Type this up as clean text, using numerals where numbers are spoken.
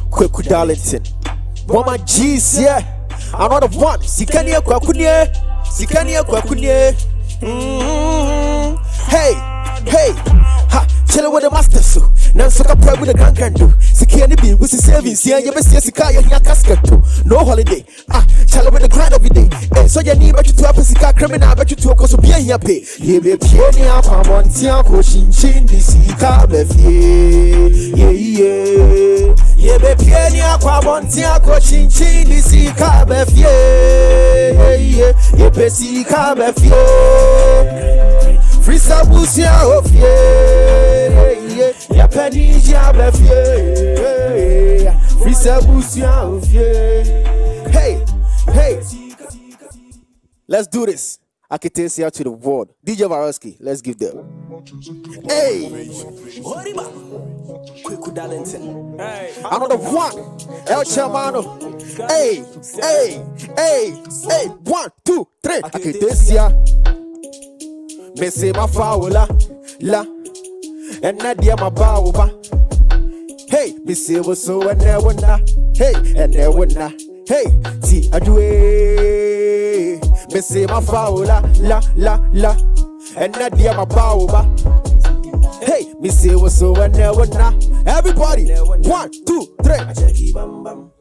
Kweku Darlington. One my G's, yeah. Another one. Sika Aba. Hey, hey. Ha, chillin' with the master so. Now Sika Aba with the grand candle. Sika Aba with the savings. Yeah, you see Sika your casket too. No holiday. Ah, chillin' with the grind every day. Eh, so you need bet you to a Sika criminal, bet you to a cause of being here pay. Ye be penny up on Tia ko chin the Sika Aba. Yeah. Ye be penny up on Tia ko chin the Sika Aba. Yeah. Ye be Sika Aba. Free Sabusia of ye, ya penny jab ye, free Sabusia of ye. Hey, let's do this. Aketesia to the world. DJ Varosky, let's give them. Hey, Kweku Darlington. Another one. El Chamano. Hey. 1, 2, 3. Aketesia. Me say my faula, la, and Nadia my baoba. Hey, me say was so and there were not. Hey, and there were not. Hey, see, I do it. Me say my faula, la, and Nadia my baoba. Hey, me say was so and there were not. Everybody, 1, 2, 3. I check bam bam.